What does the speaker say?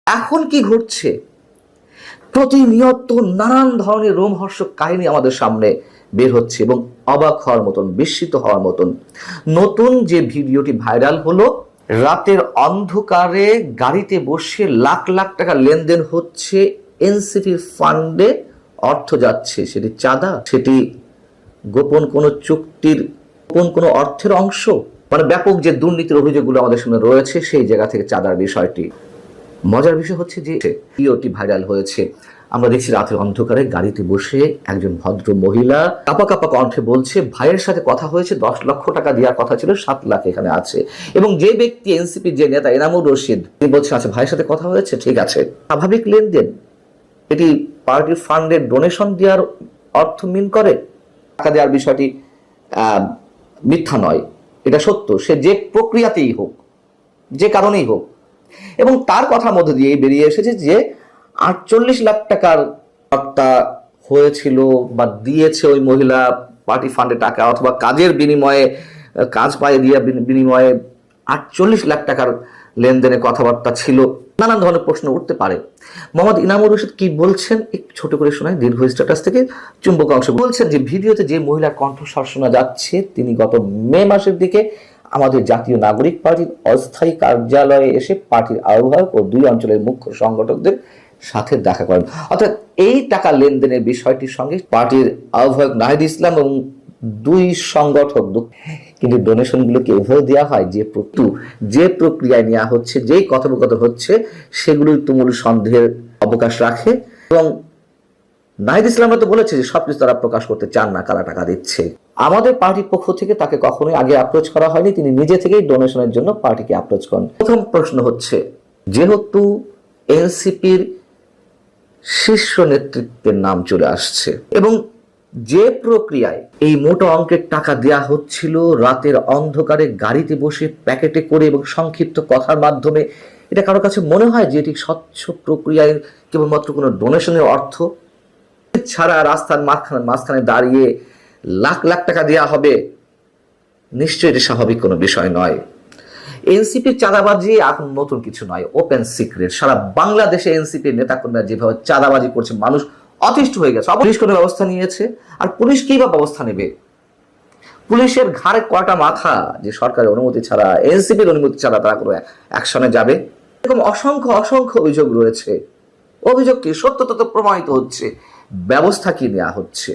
এখন কি ঘটছে? প্রতিনিয়ত নানান ধরনের রোমহর্ষক কাহিনী আমাদের সামনে বের হচ্ছে এবং অবাক হওয়ার মতন, বিস্মিত হওয়ার মতন। নতুন যে ভিডিওটি ভাইরাল হলো, রাতের অন্ধকারে গাড়িতে বসে লাখ লাখ টাকা লেনদেন হচ্ছে, এনসিপি ফান্ডে অর্থ যাচ্ছে, সেটি চাঁদা, সেটি গোপন কোনো চুক্তির, গোপন কোনো অর্থের অংশ, মানে ব্যাপক যে দুর্নীতির অভিযোগগুলো আমাদের সামনে রয়েছে সেই জায়গা থেকে চাঁদার বিষয়টি। মজার বিষয় হচ্ছে যে ভিডিওটি ভাইরাল হয়েছে, আমরা দেখছি রাতের অন্ধকারে গাড়িতে বসে একজন ভদ্র মহিলা কাপা কাপা কণ্ঠে বলছে ভাইয়ের সাথে কথা হয়েছে, 10 লক্ষ টাকা দেওয়ার কথা ছিল, 7 লাখ এখানে আছে। এবং যে ব্যক্তি এনসিপি যে নেতা এনামুর রশিদ, তিনি বলছেন আচ্ছা ভাইয়ের সাথে কথা হয়েছে, ঠিক আছে। স্বাভাবিক লেনদেন, এটি পার্টির ফান্ডে ডোনেশন দেওয়ার অর্থ মিন করে। টাকা দেওয়ার বিষয়টি মিথ্যা নয়, এটা সত্য, সে যে প্রক্রিয়াতেই হোক, যে কারণেই হোক। এবং তার কথার মধ্যে দিয়ে বেরিয়ে এসেছে যে 48 লাখ টাকার হত্যা হয়েছিল বা দিয়েছে ওই মহিলা পার্টি ফান্ডে টাকা, অথবা কাজের বিনিময়ে, কাজ পায়ে দিয়ে বিনিময়ে 48 লাখ টাকার লেনদেনের কথাবার্তা ছিল। নানান ধরনের প্রশ্ন উঠতে পারে। মোহাম্মদ ইনামুর রশিদ কি বলছেন একটু ছোট করে শোনায়, দীর্ঘ স্ট্যাটাস থেকে চুম্বক অংশ। বলছেন যে ভিডিওতে যে মহিলার কণ্ঠস্বর শোনা যাচ্ছে, তিনি গত মে মাসের দিকে আমাদের জাতীয় নাগরিক পার্টির অস্থায়ী কার্যালয়ে এসে পার্টির আহ্বায়ক ও 2 অঞ্চলের মুখ্য সংগঠকদের সাথে দেখা করেন। অর্থাৎ এই টাকা লেনদেনের বিষয়টির সঙ্গে পার্টির আহ্বায়ক নাহিদ ইসলাম এবং 2 সংগঠক, কিন্তু ডোনেশনগুলোকে উভয় দেওয়া হয় যে প্রক্রিয়ায় নেওয়া হচ্ছে, যেই কথোপকথন হচ্ছে, সেগুলোই তুমুল সন্দেহের অবকাশ রাখে। এবং নাহিদ ইসলামরা তো বলেছে যে সবকিছু তারা প্রকাশ করতে চান না, কারা টাকা দিচ্ছে। আমাদের পার্টির পক্ষ থেকে তাকে কখনোই আগে অ্যাপ্রোচ করা হয়নি, তিনি নিজে থেকেই ডোনেশনের জন্য পার্টিকে অ্যাপ্রোচ করেন। প্রথম প্রশ্ন হচ্ছে, যেহেতু এনসিপির শীর্ষ নেতৃত্বের নাম চলে আসছে এবং যে প্রক্রিয়ায় এই মোটা অঙ্কের টাকা দেয়া হচ্ছিল রাতের অন্ধকারে গাড়িতে বসে প্যাকেটে করে এবং সংক্ষিপ্ত কথার মাধ্যমে, এটা কারোর কাছে মনে হয় যে এটি স্বচ্ছ প্রক্রিয়ায় কেবলমাত্র কোনো ডোনেশনের অর্থ ছাড়া রাস্তার মাঝখানে দাঁড়িয়ে লাখ লাখ টাকা দেওয়া হবে? নিশ্চয়ই এটা স্বাভাবিক কোনো বিষয় নয়। এনসিপির চাঁদাবাজি এখন নতুন কিছু নয়, ওপেন সিক্রেট। সারা বাংলাদেশে এনসিপির নেতাকর্মীরা যেভাবে চাঁদাবাজি করছে, মানুষ অতিষ্ঠ হয়ে গেছে। পুলিশ কোনো ব্যবস্থা নিয়েছে, আর পুলিশ কি বা ব্যবস্থা নেবে? পুলিশের ঘাড়ে কয়টা মাথা যে সরকারের অনুমতি ছাড়া, এনসিপির অনুমতি ছাড়া তারা কোনো অ্যাকশনে যাবে? এরকম অসংখ্য অসংখ্য অভিযোগ রয়েছে। অভিযোগ কি সত্য তত প্রমাণিত হচ্ছে, ব্যবস্থা কি নেওয়া হচ্ছে?